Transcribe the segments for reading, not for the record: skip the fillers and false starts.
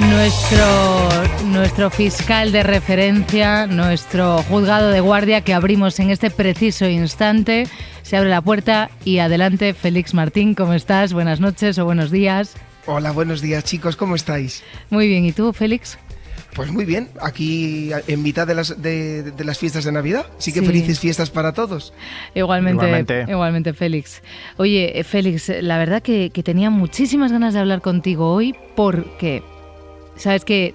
Nuestro fiscal de referencia, nuestro juzgado de guardia que abrimos en este preciso instante. Se abre la puerta y adelante, Félix Martín, ¿cómo estás? Buenas noches o buenos días. Hola, buenos días, chicos, ¿cómo estáis? Muy bien, ¿y tú, Félix? Pues muy bien, aquí en mitad de las fiestas de Navidad, así que felices fiestas para todos. Igualmente, Félix. Oye, Félix, la verdad que tenía muchísimas ganas de hablar contigo hoy porque sabes que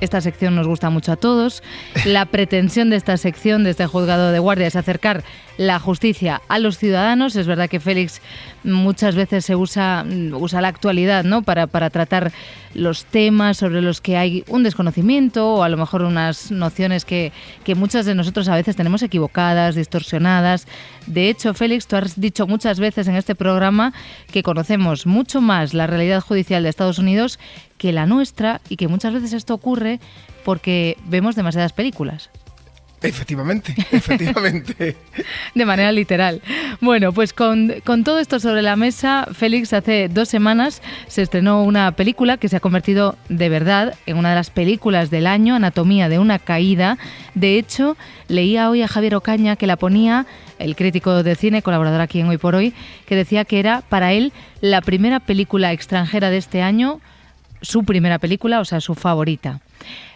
esta sección nos gusta mucho a todos. La pretensión de esta sección, de este juzgado de guardia, es acercar la justicia a los ciudadanos. Es verdad que Félix muchas veces se usa la actualidad, ¿no? para tratar los temas sobre los que hay un desconocimiento o a lo mejor unas nociones que muchas de nosotros a veces tenemos equivocadas, distorsionadas. De hecho, Félix, tú has dicho muchas veces en este programa que conocemos mucho más la realidad judicial de Estados Unidos que la nuestra y que muchas veces esto ocurre porque vemos demasiadas películas. Efectivamente. De manera literal. Bueno, pues con todo esto sobre la mesa, Félix, hace 2 semanas se estrenó una película que se ha convertido de verdad en una de las películas del año, Anatomía de una caída. De hecho, leía hoy a Javier Ocaña que la ponía, el crítico de cine, colaborador aquí en Hoy por Hoy, que decía que era para él la primera película extranjera de este año, su primera película, o sea, su favorita.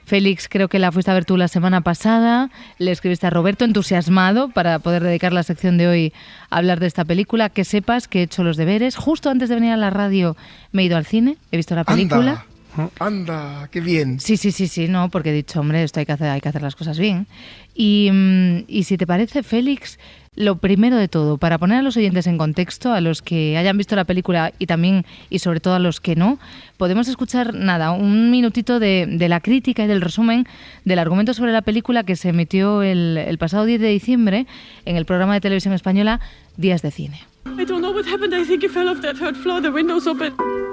Félix, creo que la fuiste a ver tú la semana pasada, le escribiste a Roberto entusiasmado para poder dedicar la sección de hoy a hablar de esta película. Que sepas que he hecho los deberes. Justo antes de venir a la radio me he ido al cine, he visto la película. Anda, qué bien. Sí, no, porque he dicho, hombre, esto hay que hacer las cosas bien. Y si te parece, Félix, lo primero de todo, para poner a los oyentes en contexto, a los que hayan visto la película y también y sobre todo a los que no, podemos escuchar un minutito de la crítica y del resumen del argumento sobre la película que se emitió el pasado 10 de diciembre en el programa de televisión española Días de Cine.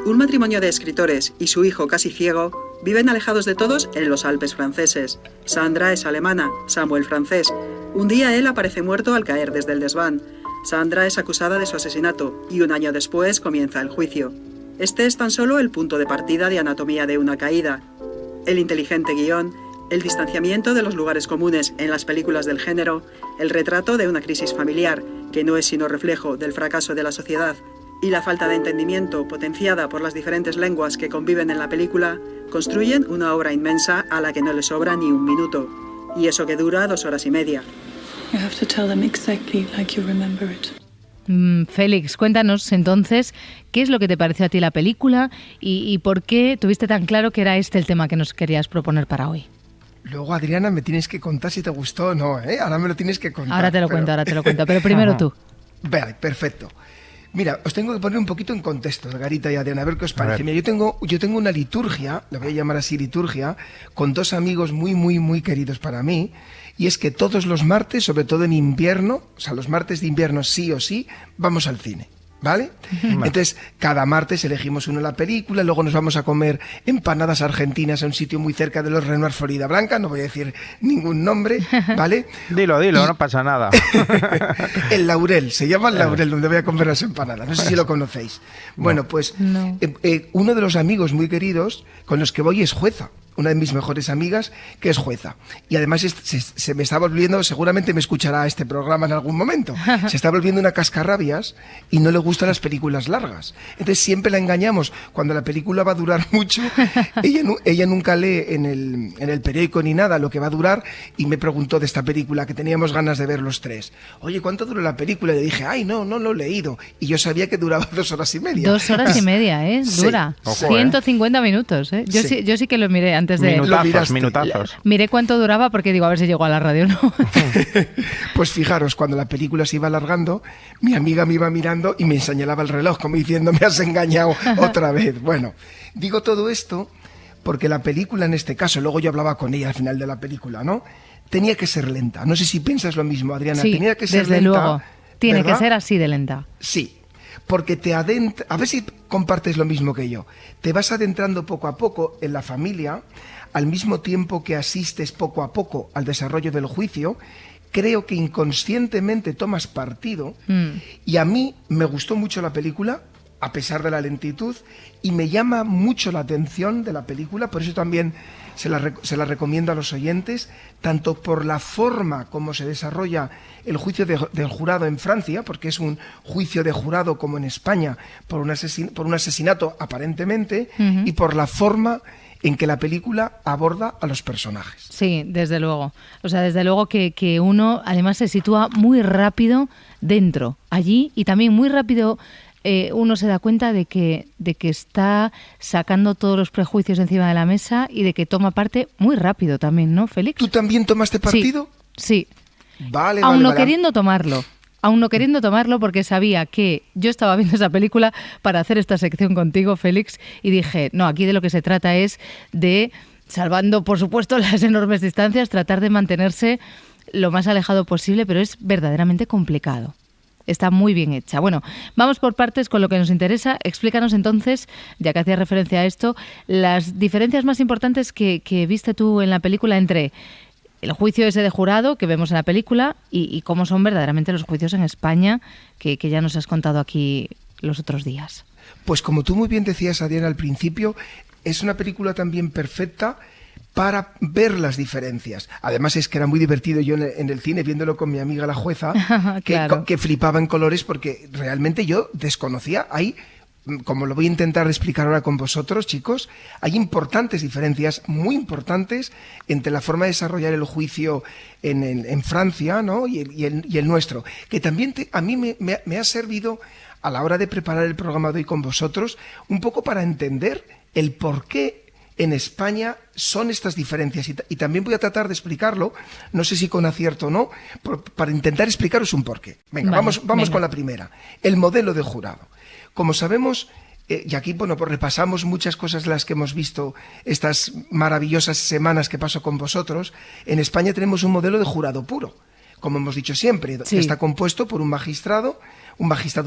Un matrimonio de escritores y su hijo casi ciego viven alejados de todos en los Alpes franceses. Sandra es alemana, Samuel francés. Un día él aparece muerto al caer desde el desván. Sandra es acusada de su asesinato y 1 año después comienza el juicio. Este es tan solo el punto de partida de Anatomía de una caída. El inteligente guión, el distanciamiento de los lugares comunes en las películas del género, el retrato de una crisis familiar, que no es sino reflejo del fracaso de la sociedad, y la falta de entendimiento potenciada por las diferentes lenguas que conviven en la película, construyen una obra inmensa a la que no le sobra ni 1 minuto, y eso que dura 2 horas y media. Félix, cuéntanos entonces qué es lo que te pareció a ti la película y por qué tuviste tan claro que era este el tema que nos querías proponer para hoy. Luego, Adriana, me tienes que contar si te gustó o no, ¿eh? Ahora me lo tienes que contar. Ahora te lo cuento, pero primero tú. Vale, perfecto. Mira, os tengo que poner un poquito en contexto, Garita y Adriana, a ver qué os parece. Mira, yo tengo una liturgia, la voy a llamar así liturgia, con 2 amigos muy queridos para mí, y es que todos los martes, sobre todo en invierno, o sea, los martes de invierno sí o sí, vamos al cine. ¿Vale? Entonces, cada martes elegimos la película, luego nos vamos a comer empanadas argentinas a un sitio muy cerca de los Renoir Florida Blanca, no voy a decir ningún nombre, ¿vale? Dilo, no pasa nada. El Laurel, se llama el Laurel, donde voy a comer las empanadas, no sé si lo conocéis. Bueno, pues no. Uno de los amigos muy queridos con los que voy es jueza. Una de mis mejores amigas, que es jueza. Y además se me está volviendo, seguramente me escuchará este programa en algún momento, se está volviendo una cascarrabias y no le gustan las películas largas. Entonces siempre la engañamos. Cuando la película va a durar mucho, ella nunca lee en el periódico ni nada lo que va a durar, y me preguntó de esta película, que teníamos ganas de ver los 3. Oye, ¿cuánto duró la película? Y le dije, no lo he leído. Y yo sabía que duraba 2 horas y media. 2 horas y media, dura. Sí. 150 minutos, Yo sí que lo miré antes de... Minutazos. Miré cuánto duraba porque digo, a ver si llegó a la radio, ¿no? Pues fijaros, cuando la película se iba alargando, mi amiga me iba mirando y me señalaba el reloj, como diciendo, me has engañado otra vez. Bueno, digo todo esto porque la película en este caso, luego yo hablaba con ella al final de la película, ¿no? Tenía que ser lenta. No sé si piensas lo mismo, Adriana. Sí, tenía que ser desde lenta. Luego. Tiene ¿verdad? que ser así de lenta. Sí. Porque te adentra, a ver si compartes lo mismo que yo, te vas adentrando poco a poco en la familia, al mismo tiempo que asistes poco a poco al desarrollo del juicio. Creo que inconscientemente tomas partido, y a mí me gustó mucho la película, a pesar de la lentitud, y me llama mucho la atención de la película, por eso también se la recomiendo a los oyentes, tanto por la forma como se desarrolla el juicio del jurado en Francia, porque es un juicio de jurado como en España, por un asesinato aparentemente, y por la forma en que la película aborda a los personajes. Sí, desde luego. O sea, desde luego que uno además se sitúa muy rápido dentro, allí, y también muy rápido uno se da cuenta de que está sacando todos los prejuicios encima de la mesa y de que toma parte muy rápido también, ¿no, Félix? ¿Tú también tomaste partido? Sí. Vale, Aún no vale. queriendo tomarlo porque sabía que yo estaba viendo esa película para hacer esta sección contigo, Félix, y dije, no, aquí de lo que se trata es de, salvando por supuesto las enormes distancias, tratar de mantenerse lo más alejado posible, pero es verdaderamente complicado. Está muy bien hecha. Bueno, vamos por partes con lo que nos interesa. Explícanos entonces, ya que hacías referencia a esto, las diferencias más importantes que viste tú en la película entre el juicio ese de jurado que vemos en la película y cómo son verdaderamente los juicios en España, que ya nos has contado aquí los otros días. Pues como tú muy bien decías, Adriana, al principio, es una película también perfecta para ver las diferencias. Además es que era muy divertido yo en el cine viéndolo con mi amiga la jueza, Claro. que flipaba en colores porque realmente yo desconocía. Hay, como lo voy a intentar explicar ahora con vosotros, chicos, hay importantes diferencias, muy importantes, entre la forma de desarrollar el juicio en Francia, ¿no? y el nuestro, que también a mí me ha servido a la hora de preparar el programa de hoy con vosotros, un poco para entender el por qué en España son estas diferencias, y también voy a tratar de explicarlo, no sé si con acierto o no, para intentar explicaros un porqué. Venga, vale, vamos con la primera, el modelo de jurado. Como sabemos, y aquí pues repasamos muchas cosas de las que hemos visto estas maravillosas semanas que paso con vosotros, en España tenemos un modelo de jurado puro, como hemos dicho siempre, sí. Está compuesto por un magistrado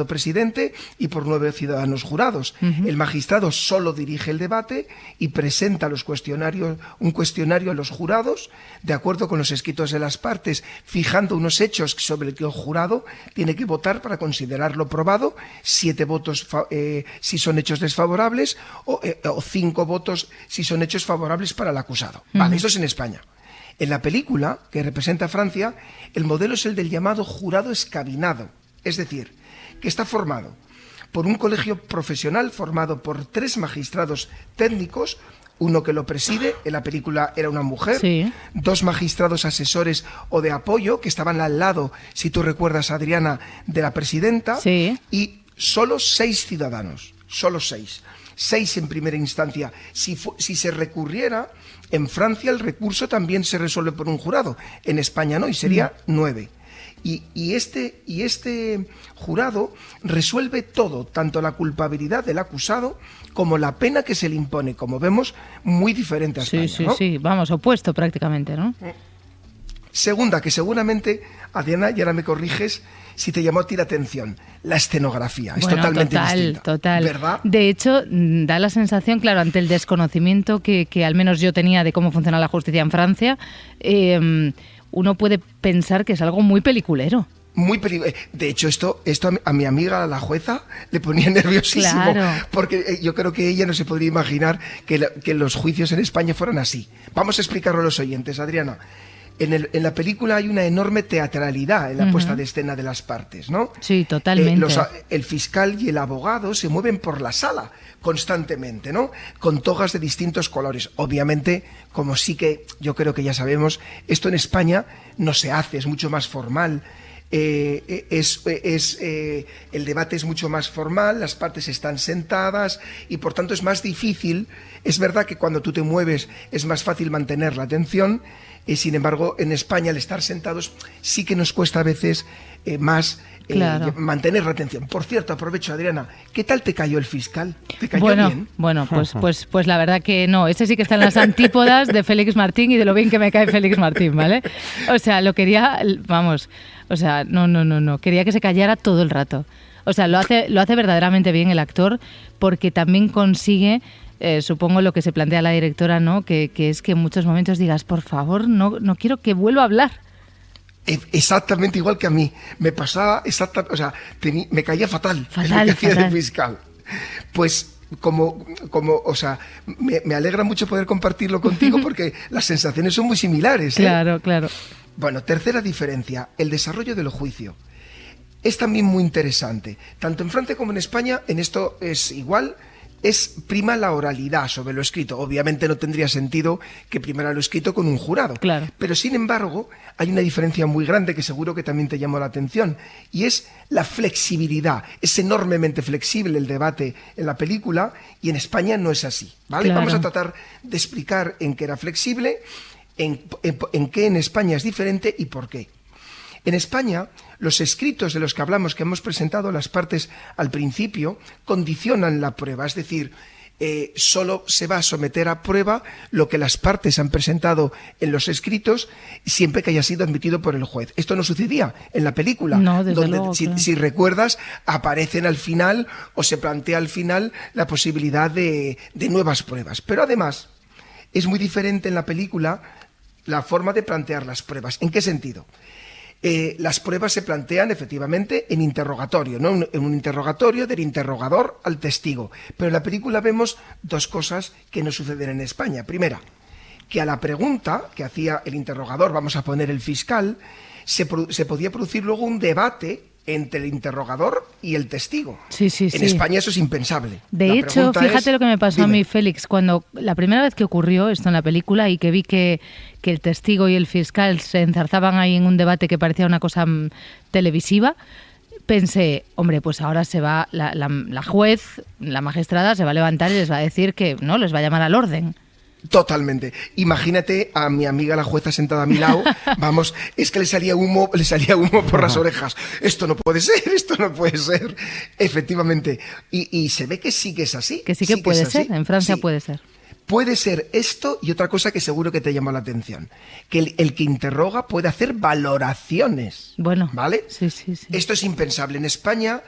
presidente y por 9 ciudadanos jurados. El magistrado solo dirige el debate y presenta un cuestionario a los jurados, de acuerdo con los escritos de las partes, fijando unos hechos sobre los que el jurado tiene que votar para considerarlo probado, 7 votos si son hechos desfavorables o 5 votos si son hechos favorables para el acusado. Vale, eso es en España. En la película, que representa a Francia, el modelo es el del llamado jurado escabinado, es decir, que está formado por un colegio profesional formado por 3 magistrados técnicos, uno que lo preside, en la película era una mujer, sí. 2 magistrados asesores o de apoyo, que estaban al lado, si tú recuerdas, Adriana, de la presidenta, sí. Y solo 6 ciudadanos, solo 6. 6 en primera instancia. Si se recurriera, en Francia el recurso también se resuelve por un jurado, en España no, y sería 9. Y este jurado resuelve todo, tanto la culpabilidad del acusado como la pena que se le impone, como vemos, muy diferente a España. Sí, ¿no? sí, vamos, opuesto prácticamente, ¿no? Segunda, que seguramente, Adriana, y ahora me corriges si te llamó a ti la atención, la escenografía. Es totalmente distinta. Total. ¿Verdad? De hecho, da la sensación, claro, ante el desconocimiento que al menos yo tenía de cómo funciona la justicia en Francia, uno puede pensar que es algo muy peliculero. De hecho, esto a mi amiga, la jueza, le ponía nerviosísimo. Claro. Porque yo creo que ella no se podría imaginar que los juicios en España fueran así. Vamos a explicarlo a los oyentes, Adriana. En la película hay una enorme teatralidad en la puesta de escena de las partes, ¿no? Sí, totalmente. El fiscal y el abogado se mueven por la sala constantemente, ¿no? Con togas de distintos colores. Obviamente, como sí que yo creo que ya sabemos, esto en España no se hace, es mucho más formal. El debate es mucho más formal, las partes están sentadas y por tanto es más difícil. Es verdad que cuando tú te mueves es más fácil mantener la atención. Sin embargo, en España, al estar sentados, sí que nos cuesta a veces más mantener la atención. Por cierto, aprovecho, Adriana, ¿qué tal te cayó el fiscal? ¿Te cayó bien? Bueno, pues la verdad que no. Ese sí que está en las antípodas de Félix Martín y de lo bien que me cae Félix Martín, ¿vale? O sea, lo quería, vamos, o sea, no. Quería que se callara todo el rato. O sea, lo hace verdaderamente bien el actor porque también consigue... supongo lo que se plantea la directora, ¿no? Que es que en muchos momentos digas, por favor, no quiero que vuelva a hablar. Exactamente igual que a mí. Me pasaba me caía fatal el que hacía de fiscal. Pues o sea, me alegra mucho poder compartirlo contigo porque las sensaciones son muy similares, ¿eh? Claro, claro. Bueno, tercera diferencia, el desarrollo del juicio. Es también muy interesante. Tanto en Francia como en España, en esto es igual, prima la oralidad sobre lo escrito. Obviamente no tendría sentido que primara lo escrito con un jurado. Claro. Pero sin embargo, hay una diferencia muy grande que seguro que también te llamó la atención, y es la flexibilidad. Es enormemente flexible el debate en la película, y en España no es así, ¿vale? Claro. Vamos a tratar de explicar en qué era flexible, en qué en España es diferente y por qué. En España, los escritos de los que hablamos, que hemos presentado las partes al principio, condicionan la prueba, es decir, solo se va a someter a prueba lo que las partes han presentado en los escritos, siempre que haya sido admitido por el juez. Esto no sucedía en la película, no, desde donde, luego, claro. si recuerdas, aparecen al final o se plantea al final la posibilidad de nuevas pruebas. Pero además, es muy diferente en la película la forma de plantear las pruebas. ¿En qué sentido? Las pruebas se plantean efectivamente en interrogatorio, ¿no? En un interrogatorio del interrogador al testigo. Pero en la película vemos dos cosas que no suceden en España. Primera, que a la pregunta que hacía el interrogador, vamos a poner el fiscal, se podía producir luego un debate entre el interrogador y el testigo. Sí. En España eso es impensable. De hecho, fíjate lo que me pasó a mí, Félix, cuando la primera vez que ocurrió esto en la película y que vi que el testigo y el fiscal se enzarzaban ahí en un debate que parecía una cosa televisiva, pensé, hombre, pues ahora se va la juez, la magistrada, se va a levantar y les va a decir que no, les va a llamar al orden. Totalmente. Imagínate a mi amiga la jueza sentada a mi lado, vamos, es que le salía humo por las orejas. Esto no puede ser. Efectivamente. Y se ve que sí que es así. Que sí que puede ser, en Francia sí. Puede ser. Puede ser esto y otra cosa que seguro que te llama la atención, que el que interroga puede hacer valoraciones. Bueno, ¿vale? Sí. Esto es impensable. En España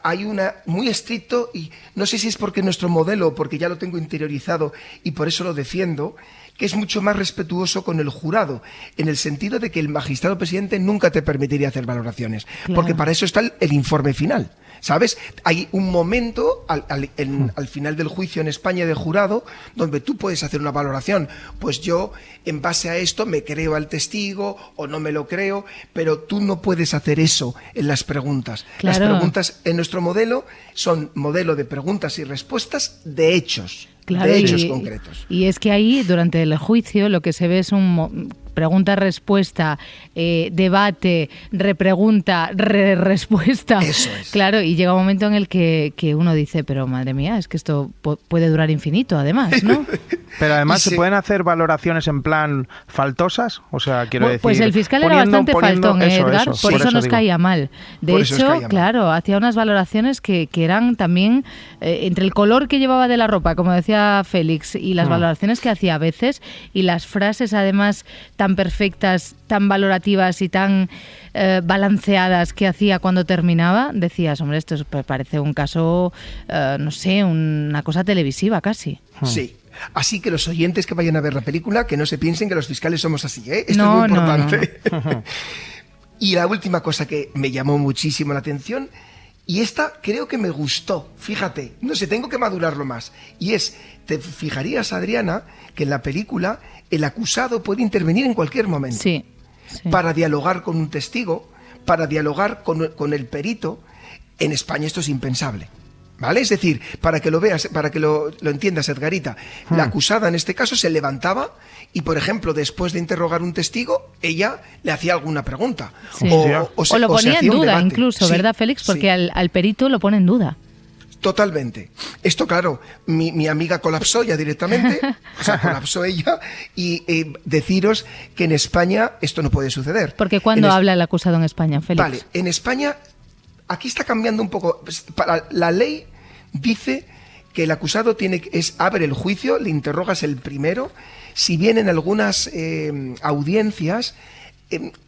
hay una muy estricto, y no sé si es porque nuestro modelo, porque ya lo tengo interiorizado y por eso lo defiendo, que es mucho más respetuoso con el jurado, en el sentido de que el magistrado presidente nunca te permitiría hacer valoraciones, claro. Porque para eso está el informe final, ¿sabes? Hay un momento al final del juicio en España de jurado donde tú puedes hacer una valoración. Pues yo, en base a esto, me creo al testigo o no me lo creo, pero tú no puedes hacer eso en las preguntas. Claro. Las preguntas en nuestro modelo son modelo de preguntas y respuestas de hechos. Claro, de hechos concretos. Y es que ahí, durante el juicio, lo que se ve es un pregunta-respuesta, debate, repregunta, respuesta. Eso es. Claro, y llega un momento en el que uno dice, pero madre mía, es que esto puede durar infinito, además, ¿no? Pero además se pueden hacer valoraciones en plan faltosas, o sea, quiero decir... Pues el fiscal era bastante faltón, Edgar, por eso nos caía mal. De hecho, claro, hacía unas valoraciones que eran también entre el color que llevaba de la ropa, como decía Félix, y las valoraciones que hacía a veces, y las frases además tan perfectas, tan valorativas y tan balanceadas que hacía cuando terminaba, decías, hombre, esto parece un caso, no sé, una cosa televisiva casi. Sí. Así que los oyentes que vayan a ver la película, que no se piensen que los fiscales somos así, ¿eh? Esto es muy importante. No. Y la última cosa que me llamó muchísimo la atención, y esta creo que me gustó, fíjate, no sé, tengo que madurarlo más, y es, te fijarías, Adriana, que en la película el acusado puede intervenir en cualquier momento. Sí. Para dialogar con un testigo, para dialogar con el perito. En España esto es impensable. ¿Vale? Es decir, para que lo veas, para que lo entiendas, Edgarita, la acusada en este caso se levantaba y, por ejemplo, después de interrogar un testigo, ella le hacía alguna pregunta. Sí. O lo ponía en duda incluso, sí, ¿verdad, Félix? Porque sí. al perito lo pone en duda. Totalmente. Esto, claro, mi amiga colapsó ya directamente, o sea, colapsó ella, y deciros que en España esto no puede suceder. Porque ¿cuándo habla el acusado en España, Félix? Vale, en España... Aquí está cambiando un poco. La ley dice que el acusado abre el juicio, le interrogas el primero. Si bien en algunas audiencias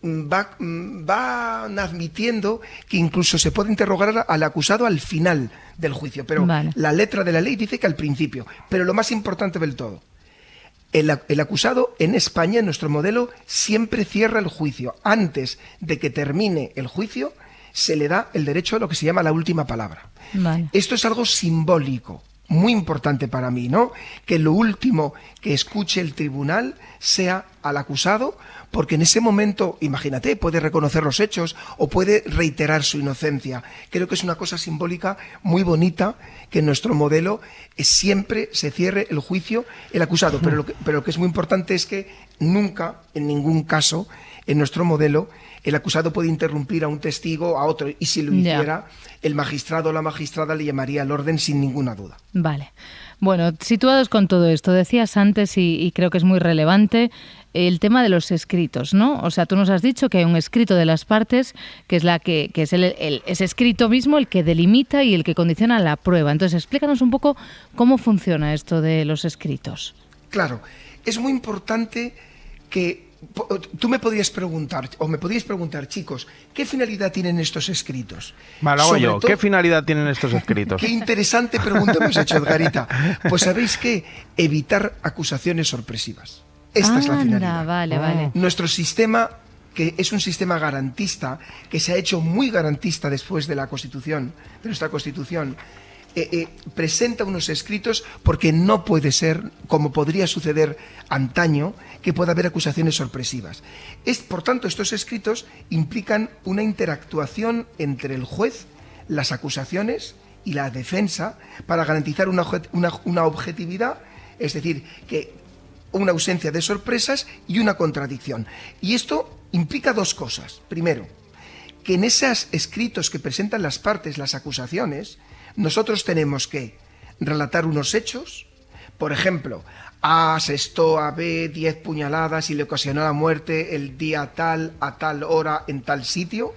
van admitiendo que incluso se puede interrogar al acusado al final del juicio. Pero la letra de la ley dice que al principio. Pero lo más importante del todo, el acusado en España, en nuestro modelo, siempre cierra el juicio. Antes de que termine el juicio, se le da el derecho a lo que se llama la última palabra. Vale. Esto es algo simbólico, muy importante para mí, ¿no? Que lo último que escuche el tribunal sea al acusado, porque en ese momento, imagínate, puede reconocer los hechos o puede reiterar su inocencia. Creo que es una cosa simbólica muy bonita que en nuestro modelo siempre se cierre el juicio el acusado. Pero lo que es muy importante es que nunca, en ningún caso, en nuestro modelo, el acusado puede interrumpir a un testigo, a otro, y si lo hiciera, el magistrado o la magistrada le llamaría al orden sin ninguna duda. Vale. Bueno, situados con todo esto, decías antes, y creo que es muy relevante, el tema de los escritos, ¿no? O sea, tú nos has dicho que hay un escrito de las partes, que es ese escrito mismo el que delimita y el que condiciona la prueba. Entonces, explícanos un poco cómo funciona esto de los escritos. Claro, es muy importante que tú me podrías preguntar, chicos, ¿qué finalidad tienen estos escritos? Vale, hago yo. ¿Qué finalidad tienen estos escritos? Qué interesante pregunta me has hecho, Edgarita. Pues sabéis que evitar acusaciones sorpresivas. Esta es la finalidad. Vale. Nuestro sistema, que es un sistema garantista, que se ha hecho muy garantista después de la Constitución, de nuestra Constitución, presenta unos escritos porque no puede ser, como podría suceder antaño, que pueda haber acusaciones sorpresivas. Por tanto, estos escritos implican una interactuación entre el juez, las acusaciones y la defensa para garantizar una objetividad, es decir, que una ausencia de sorpresas y una contradicción. Y esto implica dos cosas. Primero, que en esos escritos que presentan las partes, las acusaciones, nosotros tenemos que relatar unos hechos. Por ejemplo, A asestó a B 10 puñaladas y le ocasionó la muerte el día tal, a tal hora, en tal sitio.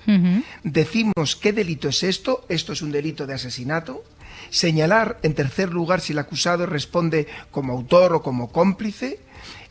Decimos qué delito es esto. Esto es un delito de asesinato. Señalar, en tercer lugar, si el acusado responde como autor o como cómplice.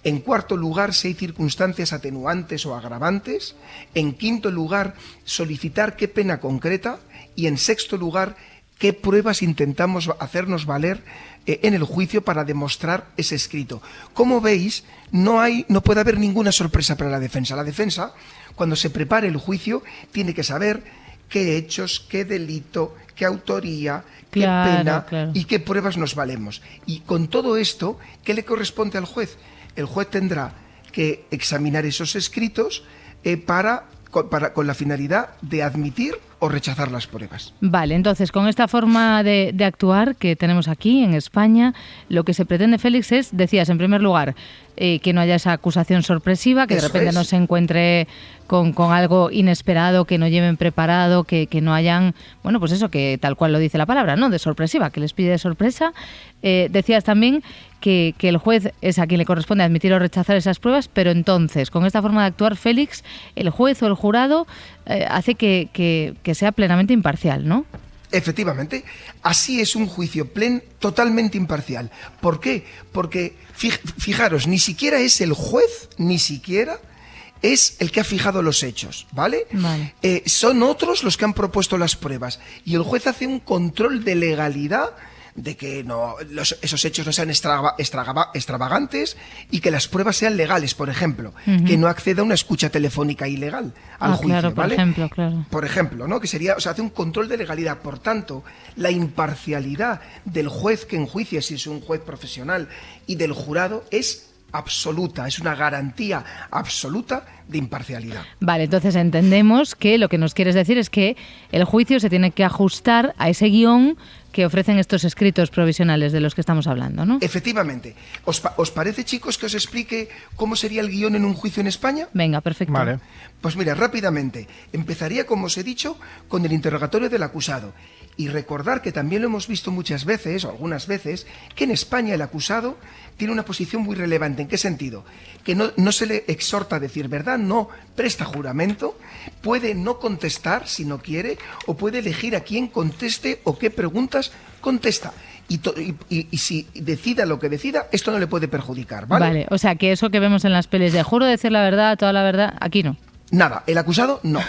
En cuarto lugar, si hay circunstancias atenuantes o agravantes. En quinto lugar, solicitar qué pena concreta. Y en sexto lugar, qué pruebas intentamos hacernos valer en el juicio para demostrar ese escrito. Como veis, no puede haber ninguna sorpresa para la defensa. La defensa, cuando se prepare el juicio, tiene que saber qué hechos, qué delito, qué autoría, qué pena y qué pruebas nos valemos. Y con todo esto, ¿qué le corresponde al juez? El juez tendrá que examinar esos escritos con la finalidad de admitir o rechazar las pruebas. Vale, entonces con esta forma de actuar que tenemos aquí en España, lo que se pretende, Félix, es, decías, en primer lugar, que no haya esa acusación sorpresiva, que de repente no se encuentre con algo inesperado, que no lleven preparado, que no hayan, bueno, pues eso, que tal cual lo dice la palabra, ¿no? De sorpresiva, que les pide de sorpresa. Decías también que el juez es a quien le corresponde admitir o rechazar esas pruebas, pero entonces, con esta forma de actuar, Félix, el juez o el jurado hace que sea plenamente imparcial, ¿no? Efectivamente, así es un juicio totalmente imparcial. ¿Por qué? Porque, fijaros, ni siquiera es el juez, ni siquiera es el que ha fijado los hechos, ¿vale? Son otros los que han propuesto las pruebas y el juez hace un control de legalidad de que esos hechos no sean extravagantes y que las pruebas sean legales, por ejemplo, que no acceda a una escucha telefónica ilegal al juicio, claro, ¿vale? Claro. Por ejemplo, ¿no? Que sería, hace un control de legalidad. Por tanto, la imparcialidad del juez que enjuicia, si es un juez profesional, y del jurado es absoluta, es una garantía absoluta de imparcialidad. Vale, entonces entendemos que lo que nos quieres decir es que el juicio se tiene que ajustar a ese guión que ofrecen estos escritos provisionales de los que estamos hablando, ¿no? Efectivamente. ¿Os parece, chicos, que os explique cómo sería el guión en un juicio en España? Venga, perfecto. Vale. Pues mira, rápidamente. Empezaría, como os he dicho, con el interrogatorio del acusado. Y recordar que también lo hemos visto muchas veces, o algunas veces, que en España el acusado tiene una posición muy relevante. ¿En qué sentido? Que no se le exhorta a decir verdad, no presta juramento, puede no contestar si no quiere, o puede elegir a quién conteste o qué preguntas contesta. Y si decida lo que decida, esto no le puede perjudicar, ¿vale? Vale, o sea, que eso que vemos en las pelis de juro decir la verdad, toda la verdad, aquí no. Nada, el acusado no.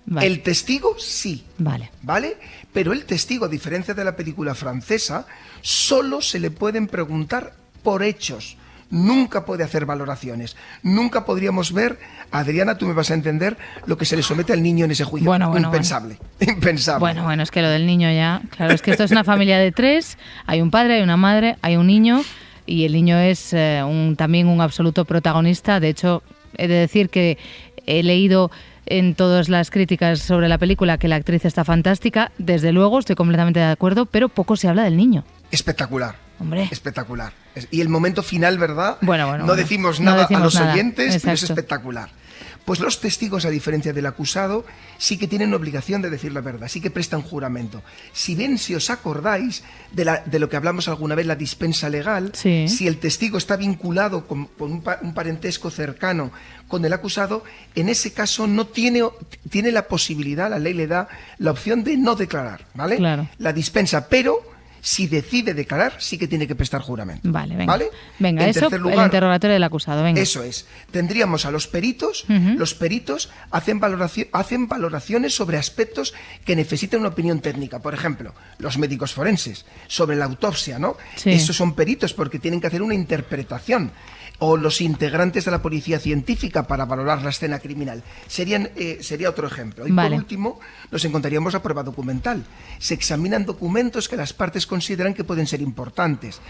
Vale. El testigo sí. Vale. ¿Vale? Pero el testigo, a diferencia de la película francesa, solo se le pueden preguntar por hechos, nunca puede hacer valoraciones. Nunca podríamos ver, Adriana, tú me vas a entender, lo que se le somete al niño en ese juicio. Impensable. Bueno, es que lo del niño ya... Claro, es que esto es una familia de 3, hay un padre, hay una madre, hay un niño, y el niño es también un absoluto protagonista. De hecho, he de decir que he leído en todas las críticas sobre la película que la actriz está fantástica. Desde luego, estoy completamente de acuerdo, pero poco se habla del niño. Espectacular. Hombre. Espectacular. Y el momento final, ¿verdad? No decimos nada a los oyentes, Exacto. pero es espectacular. Pues los testigos, a diferencia del acusado, sí que tienen obligación de decir la verdad, sí que prestan juramento. Si bien, si os acordáis de lo que hablamos alguna vez, la dispensa legal, sí. Si el testigo está vinculado con un parentesco cercano con el acusado, en ese caso no tiene la posibilidad, la ley le da la opción de no declarar, ¿vale? Claro. La dispensa, pero si decide declarar, sí que tiene que prestar juramento. Vale, venga. ¿Vale? Venga, eso, lugar, el interrogatorio del acusado, venga. Eso es. Tendríamos a los peritos. Los peritos hacen valoraciones sobre aspectos que necesitan una opinión técnica. Por ejemplo, los médicos forenses, sobre la autopsia, ¿no? Sí. Esos son peritos porque tienen que hacer una interpretación. O los integrantes de la policía científica para valorar la escena criminal. Sería otro ejemplo. Y por último, nos encontraríamos la prueba documental. Se examinan documentos que las partes consideran que pueden ser importantes.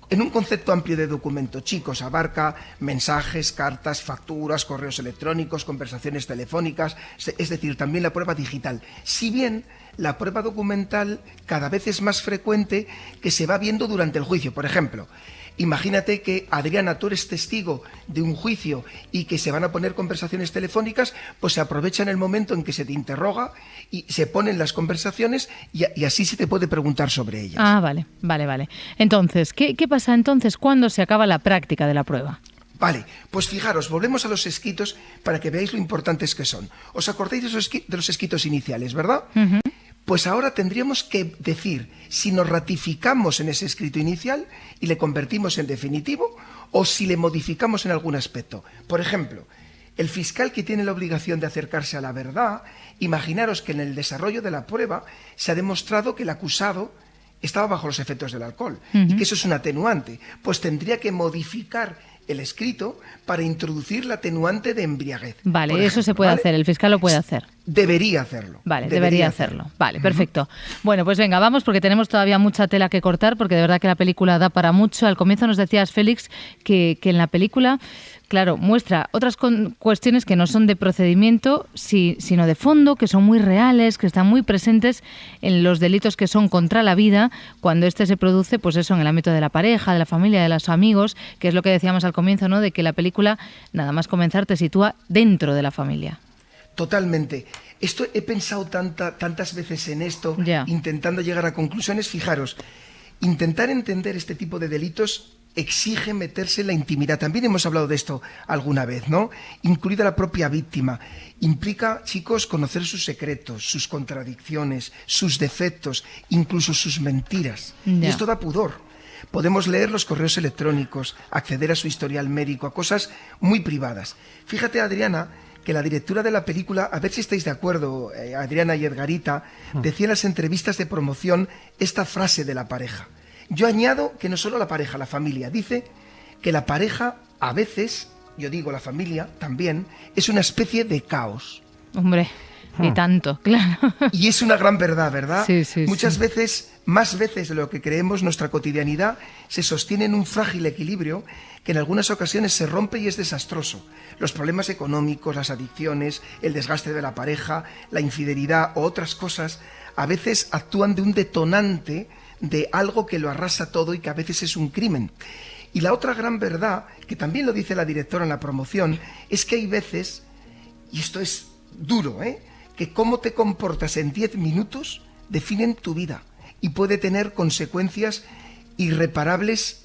En un concepto amplio de documento, chicos, abarca mensajes, cartas, facturas, correos electrónicos, conversaciones telefónicas, es decir, también la prueba digital. Si bien la prueba documental cada vez es más frecuente que se va viendo durante el juicio. Por ejemplo, imagínate que, Adriana, tú eres testigo de un juicio y que se van a poner conversaciones telefónicas, pues se aprovecha en el momento en que se te interroga y se ponen las conversaciones y así se te puede preguntar sobre ellas. Ah, vale. Entonces, ¿qué pasa entonces cuando se acaba la práctica de la prueba? Vale, pues fijaros, volvemos a los escritos para que veáis lo importantes que son. ¿Os acordáis de los escritos iniciales, verdad? Uh-huh. Pues ahora tendríamos que decir si nos ratificamos en ese escrito inicial y le convertimos en definitivo o si le modificamos en algún aspecto. Por ejemplo, el fiscal que tiene la obligación de acercarse a la verdad, imaginaros que en el desarrollo de la prueba se ha demostrado que el acusado estaba bajo los efectos del alcohol y que eso es un atenuante, pues tendría que modificar el escrito para introducir la atenuante de embriaguez. Vale, ejemplo, eso se puede hacer, el fiscal lo puede hacer. Debería hacerlo. Vale, debería hacerlo. Vale, perfecto. Bueno, pues venga, vamos, porque tenemos todavía mucha tela que cortar, porque de verdad que la película da para mucho. Al comienzo nos decías, Félix, que en la película, claro, muestra otras cuestiones que no son de procedimiento, sino de fondo, que son muy reales, que están muy presentes en los delitos que son contra la vida, cuando se produce, pues eso, en el ámbito de la pareja, de la familia, de los amigos, que es lo que decíamos al comienzo, ¿no? De que la película, nada más comenzar, te sitúa dentro de la familia. Totalmente. He pensado tantas veces en esto, intentando llegar a conclusiones. Fijaros, intentar entender este tipo de delitos exige meterse en la intimidad. También hemos hablado de esto alguna vez, ¿no? Incluida la propia víctima. Implica, chicos, conocer sus secretos, sus contradicciones, sus defectos, incluso sus mentiras. Y esto da pudor. Podemos leer los correos electrónicos, acceder a su historial médico, a cosas muy privadas. Fíjate, Adriana, que la directora de la película, a ver si estáis de acuerdo, Adriana y Edgarita, decía en las entrevistas de promoción esta frase de la pareja. Yo añado que no solo la pareja, la familia. Dice que la pareja, a veces, yo digo la familia también, es una especie de caos. Hombre, y tanto, claro. Y es una gran verdad, ¿verdad? Sí. Muchas veces, más veces de lo que creemos, nuestra cotidianidad se sostiene en un frágil equilibrio que en algunas ocasiones se rompe y es desastroso. Los problemas económicos, las adicciones, el desgaste de la pareja, la infidelidad o otras cosas, a veces actúan de un detonante de algo que lo arrasa todo y que a veces es un crimen. Y la otra gran verdad, que también lo dice la directora en la promoción, es que hay veces, y esto es duro, que cómo te comportas en 10 minutos definen tu vida y puede tener consecuencias irreparables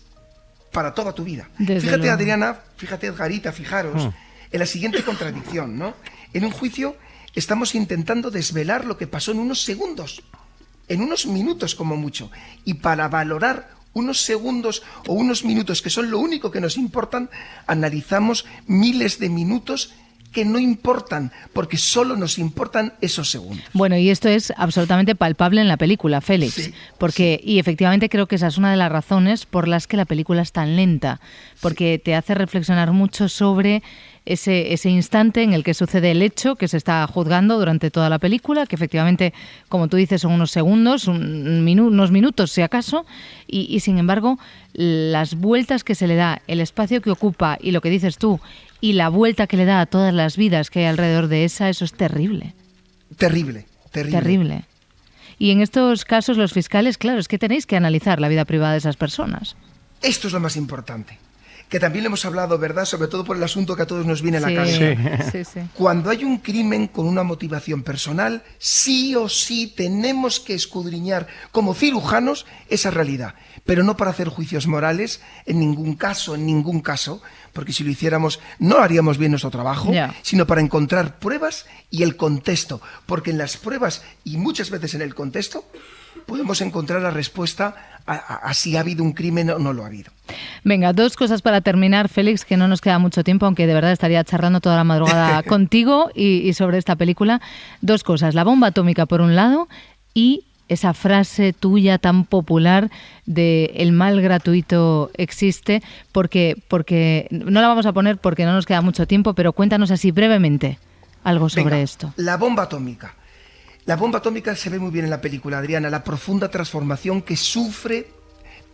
para toda tu vida. Fíjate, Adriana, fíjate, Edgarita, fijaros en la siguiente contradicción, ¿no? En un juicio estamos intentando desvelar lo que pasó en unos segundos, en unos minutos como mucho, y para valorar unos segundos o unos minutos que son lo único que nos importan, analizamos miles de minutos que no importan, porque solo nos importan esos segundos. Bueno, y esto es absolutamente palpable en la película, Félix, sí, porque y efectivamente creo que esa es una de las razones por las que la película es tan lenta, porque te hace reflexionar mucho sobre ese instante en el que sucede el hecho que se está juzgando durante toda la película, que efectivamente, como tú dices, son unos segundos, unos minutos si acaso, y sin embargo, las vueltas que se le da, el espacio que ocupa y lo que dices tú, y la vuelta que le da a todas las vidas que hay alrededor de eso es terrible. Terrible. Y en estos casos los fiscales, claro, es que tenéis que analizar la vida privada de esas personas. Esto es lo más importante, que también le hemos hablado, ¿verdad?, sobre todo por el asunto que a todos nos viene a la cabeza. Sí. Cuando hay un crimen con una motivación personal, sí o sí tenemos que escudriñar como cirujanos esa realidad, pero no para hacer juicios morales en ningún caso, porque si lo hiciéramos no haríamos bien nuestro trabajo, sino para encontrar pruebas y el contexto, porque en las pruebas y muchas veces en el contexto podemos encontrar la respuesta a si ha habido un crimen o no lo ha habido. Venga, 2 cosas para terminar, Félix, que no nos queda mucho tiempo, aunque de verdad estaría charlando toda la madrugada contigo y sobre esta película. 2 cosas, la bomba atómica por un lado y esa frase tuya tan popular de el mal gratuito existe, porque no la vamos a poner porque no nos queda mucho tiempo, pero cuéntanos así brevemente algo sobre esto. La bomba atómica. La bomba atómica se ve muy bien en la película, Adriana, la profunda transformación que sufre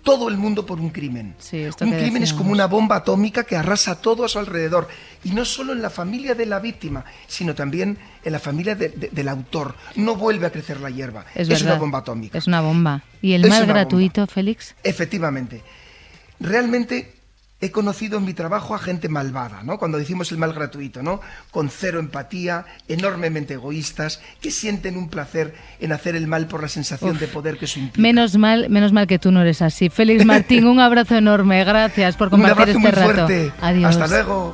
todo el mundo por un crimen. Sí, un crimen es como una bomba atómica que arrasa todo a su alrededor. Y no solo en la familia de la víctima, sino también en la familia del autor. No vuelve a crecer la hierba. Es una bomba atómica. Es una bomba. ¿Y el mal gratuito, Félix? Efectivamente. Realmente he conocido en mi trabajo a gente malvada, ¿no? Cuando decimos el mal gratuito, ¿no? Con cero empatía, enormemente egoístas, que sienten un placer en hacer el mal por la sensación de poder que eso implica. Menos mal que tú no eres así. Félix Martín, un abrazo enorme. Gracias por compartir este rato. Un abrazo muy fuerte. Adiós. Hasta luego.